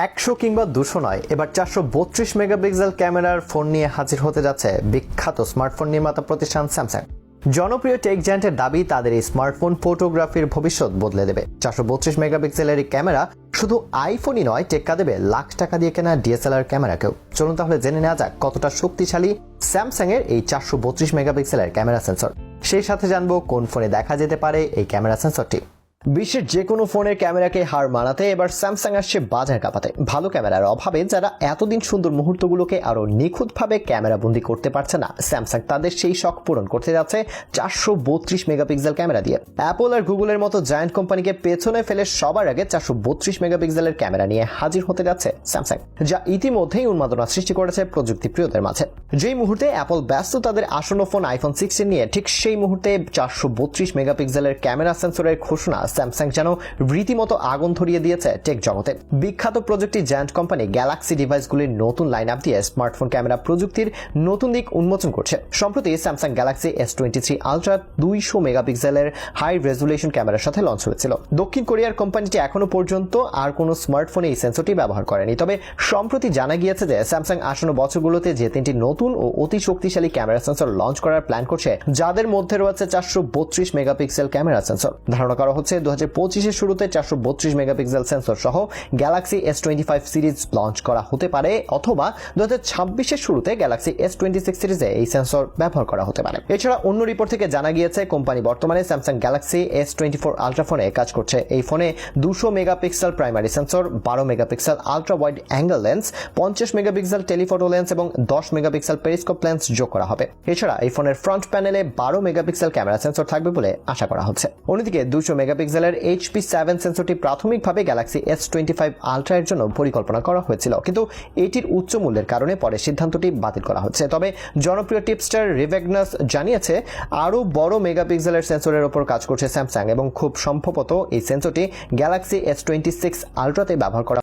100 কিংবা 200 নয়, এবার 432 মেগাপিক্সেল ক্যামেরার ফোন নিয়ে হাজির হতে যাচ্ছে বিখ্যাত স্মার্টফোন নির্মাতা প্রতিষ্ঠান স্যামসাং। জনপ্রিয় টেক জায়ান্টের দাবি তাদের এই স্মার্টফোন ফটোগ্রাফির ভবিষ্যৎ বদলে দেবে। 432 মেগাপিক্সেলের এই ক্যামেরা শুধু আইফোনই নয়, টেক্কা দেবে লাখ টাকা দিয়ে কেনা ডিএসএলআর ক্যামেরাকেও। চলুন তাহলে জেনে নেওয়া যাক কতটা শক্তিশালী স্যামসাং এর এই 432 মেগাপিক্সেলের ক্যামেরা সেন্সর। সেই সাথে জানবো কোন ফোনে দেখা যেতে পারে এই ক্যামেরা সেন্সরটি। বিশ্বের যে কোনো ফোনের ক্যামেরাকে হার মানাতে এবার স্যামসাং আসছে বাজার কাঁপাতে। ভালো ক্যামেরার অভাবে যারা এতদিন সুন্দর মুহূর্তগুলোকে আরো নিখুঁতভাবে ক্যামেরা বন্দি করতে পারছে না, স্যামসাং তাদের সেই শখ পূরণ করতে যাচ্ছে 432 মেগাপিক্সেল ক্যামেরা দিয়ে। অ্যাপল আর গুগলের মতো জায়ান্ট কোম্পানিকে পেছনে ফেলে সবার আগে 432 মেগাপিক্সেলের ক্যামেরা নিয়ে হাজির হতে যাচ্ছে স্যামসাং, যা ইতিমধ্যেই উন্মাদনা সৃষ্টি করেছে প্রযুক্তি প্রিয়দের মাঝে। যেই মুহূর্তে অ্যাপল ব্যস্ত তাদের আসন্ন ফোন আইফোন 16 নিয়ে, ঠিক সেই মুহূর্তে 432 মেগাপিক্সেলের ক্যামেরা সেন্সরের ঘোষণা স্যামসাং যেন রীতিমতো আগুন ধরিয়ে দিয়েছে টেক জগতে। বিখ্যাত প্রযুক্তি জায়ান্ট কোম্পানি গ্যালাক্সি ডিভাইসগুলির নতুন লাইন আপ দিয়ে স্মার্টফোন ক্যামেরা প্রযুক্তির নতুন দিক উন্মোচন করছে। সম্প্রতি স্যামসাং গ্যালাক্সি S23 আলট্রা 200 মেগাপিক্সেলের হাই রেজুলেশন ক্যামেরার সাথে লঞ্চ হয়েছিল। দক্ষিণ কোরিয়ার কোম্পানিটি এখনো পর্যন্ত আর কোনো স্মার্টফোনে এই সেন্সরটি ব্যবহার করেনি। তবে সম্প্রতি জানা গিয়েছে যে স্যামসাং আসন্ন বছরগুলোতে যে 3টি নতুন ও অতি শক্তিশালী ক্যামেরা সেন্সর লঞ্চ করার প্ল্যান করছে, যাদের মধ্যে রয়েছে 432 মেগাপিক্সেল ক্যামেরা সেন্সর। ধারণা করা হচ্ছে 2025-এর শুরুতে 432 মেগাপিক্সেল সেন্সর সহ গ্যালাক্সি S25 সিরিজ লঞ্চ করা হতে পারে, অথবা 2026-এর শুরুতে গ্যালাক্সি S26 সিরিজে এই সেন্সর ব্যবহার করা হতে পারে। এছাড়া অন্য রিপোর্ট থেকে জানা গিয়েছে কোম্পানি বর্তমানে স্যামসাং গ্যালাক্সি S24 আলট্রা ফোনে কাজ করছে। এই ফোনে 200 megapixel primary sensor, 12 megapixel ultra wide angle lens, 50 megapixel telephoto lens এবং 10 মেগাপিক্সেল পেরিস্কোপ লেন্স যোগ করা হবে। এছাড়া এই ফোনের ফ্রন্ট প্যানেলে 12 মেগাপিক্সেল ক্যামেরা সেন্সর থাকবে বলে আশা করা হচ্ছে। অন্যদিকে 200 মেগাপিক্সেলের HP7 সেন্সরটি প্রাথমিকভাবে গ্যালাক্সি S25 আলট্রা এর জন্য পরিকল্পনা করা হয়েছিল, কিন্তু এটির উচ্চ মূল্যের কারণে পরে সিদ্ধান্তটি বাতিল করা হচ্ছে। তবে জনপ্রিয় টিপস্টার রিভেগনাস জানিয়েছে আরও বড় মেগাপিক্সেলের সেন্সরের উপর কাজ করছে স্যামসাং এবং খুব সম্ভবত এই সেন্সরটি গ্যালাক্সি S26 আলট্রাতে ব্যবহার করা